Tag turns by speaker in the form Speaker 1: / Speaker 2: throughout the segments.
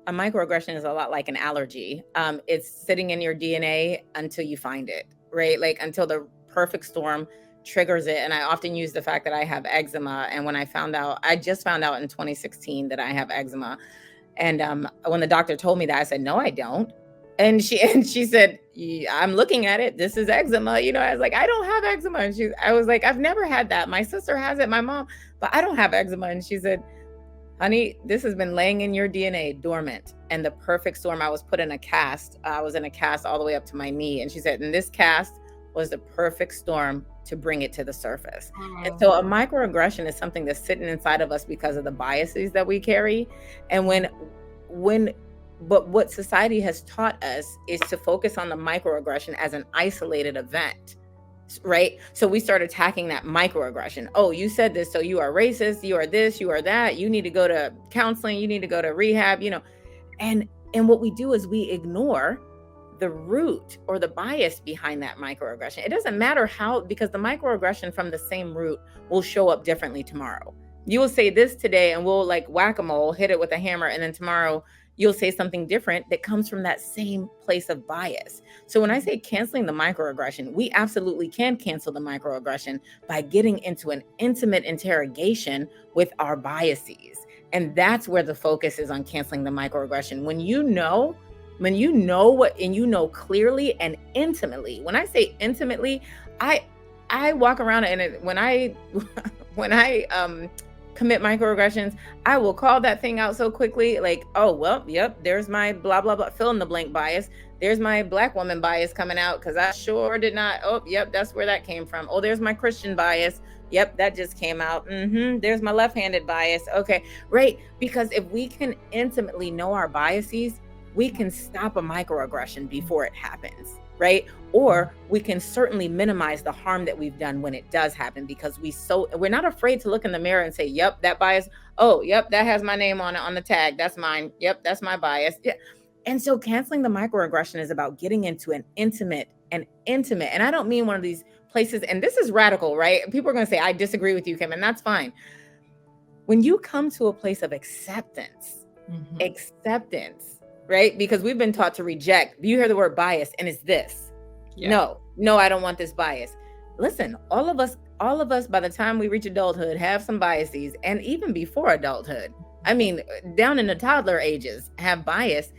Speaker 1: a microaggression is a lot like an allergy. It's sitting in your DNA until you find it, right? Like until the perfect storm triggers it. And I often use the fact that I have eczema. And when I just found out in 2016 that I have eczema. And when the doctor told me that, I said, no, I don't. And she said, I'm looking at it. This is eczema. I was like, I don't have eczema. And I was like, I've never had that. My sister has it, my mom, but I don't have eczema. And she said, honey, this has been laying in your DNA dormant. And the perfect storm, I was put in a cast. I was in a cast all the way up to my knee. And she said, and this cast was the perfect storm to bring it to the surface. And so a microaggression is something that's sitting inside of us because of the biases that we carry. And but what society has taught us is to focus on the microaggression as an isolated event. Right. So we start attacking that microaggression. Oh, you said this, so you are racist, you are this, you are that, you need to go to counseling, you need to go to rehab, and what we do is we ignore the root or the bias behind that microaggression. It doesn't matter how, because the microaggression from the same root will show up differently tomorrow. You will say this today and we'll like whack-a-mole, hit it with a hammer, and then tomorrow you'll say something different that comes from that same place of bias. So when I say canceling the microaggression, we absolutely can cancel the microaggression by getting into an intimate interrogation with our biases. And that's where the focus is, on canceling the microaggression. When you know what, and you know clearly and intimately. When I say intimately, I walk around and when I commit microaggressions, I will call that thing out so quickly, like, oh, well, yep, there's my blah, blah, blah, fill in the blank bias. There's my Black woman bias coming out because I sure did not. Oh, yep, that's where that came from. Oh, there's my Christian bias. Yep, that just came out. There's my left-handed bias. Okay, right. Because if we can intimately know our biases, we can stop a microaggression before it happens, right? Or we can certainly minimize the harm that we've done when it does happen, because we're not afraid to look in the mirror and say, yep, that bias. Oh, yep, that has my name on it on the tag. That's mine. Yep, that's my bias. Yeah. And so canceling the microaggression is about getting into an intimate. And I don't mean one of these places, and this is radical, right? People are going to say, I disagree with you, Kim, and that's fine. When you come to a place of acceptance, right? Because we've been taught to reject. You hear the word bias and it's this. Yeah. No, I don't want this bias. Listen, all of us, by the time we reach adulthood, have some biases. And even before adulthood, I mean, down in the toddler ages, have bias.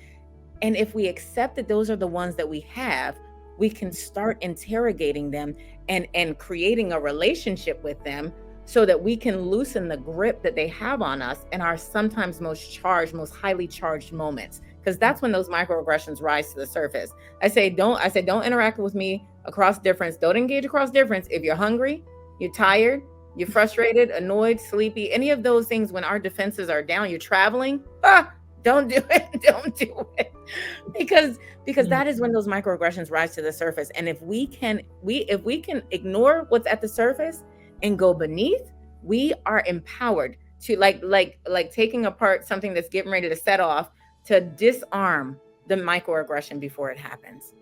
Speaker 1: And if we accept that those are the ones that we have, we can start interrogating them and creating a relationship with them, so that we can loosen the grip that they have on us in our sometimes most highly charged moments. Because that's when those microaggressions rise to the surface. I say, don't interact with me across difference. Don't engage across difference. If you're hungry, you're tired, you're frustrated, annoyed, sleepy, any of those things, when our defenses are down, you're traveling, don't do it. Don't do it. Because that is when those microaggressions rise to the surface. And if we can ignore what's at the surface and go beneath, we are empowered to like taking apart something that's getting ready to set off, to disarm the microaggression before it happens.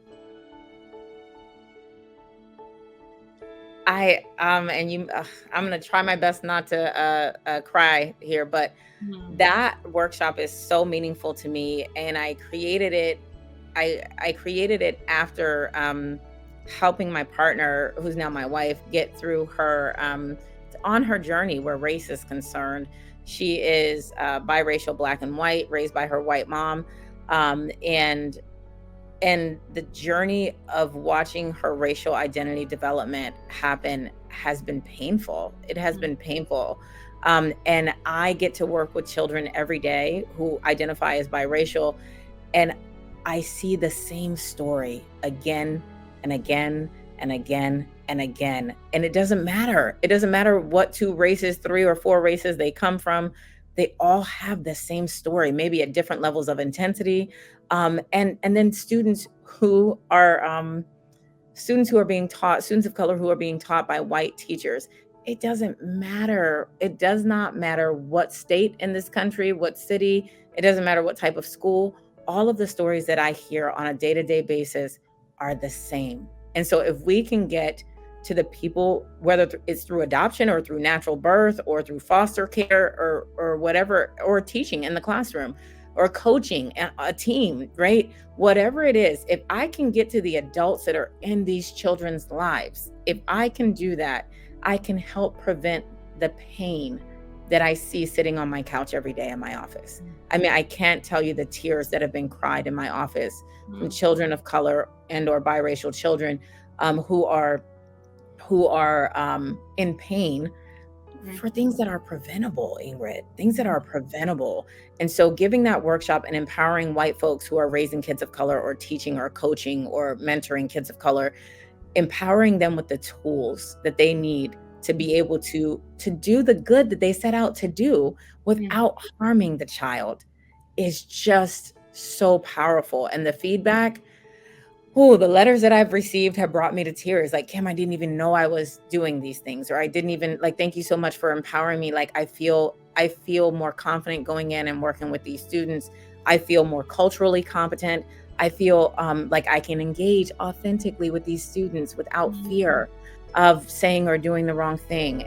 Speaker 1: I'm going to try my best not to cry here, but that workshop is so meaningful to me. And I created it. I created it after helping my partner, who's now my wife, get through her on her journey where race is concerned. She is biracial, Black and white, raised by her white mom, and the journey of watching her racial identity development happen has been painful. It has been painful. And I get to work with children every day who identify as biracial, and I see the same story again and again and again and again. And it doesn't matter. It doesn't matter what 2 races, 3 or 4 races they come from. They all have the same story, maybe at different levels of intensity. And then students who are being taught, students of color who are being taught by white teachers. It doesn't matter. It does not matter what state in this country, what city. It doesn't matter what type of school. All of the stories that I hear on a day-to-day basis are the same. And so if we can get to the people, whether it's through adoption or through natural birth or through foster care or whatever, or teaching in the classroom, or coaching a team, right? Whatever it is, if I can get to the adults that are in these children's lives, if I can do that, I can help prevent the pain that I see sitting on my couch every day in my office. I mean, I can't tell you the tears that have been cried in my office from children of color and or biracial children, who are in pain for things that are preventable, Ingrid, things that are preventable. And so giving that workshop and empowering white folks who are raising kids of color or teaching or coaching or mentoring kids of color, empowering them with the tools that they need to be able to do the good that they set out to do without harming the child is just so powerful. And the feedback, the letters that I've received have brought me to tears. Like, Kim, I didn't even know I was doing these things, or I didn't even, like, thank you so much for empowering me. Like, I feel more confident going in and working with these students. I feel more culturally competent. I feel like I can engage authentically with these students without fear of saying or doing the wrong thing.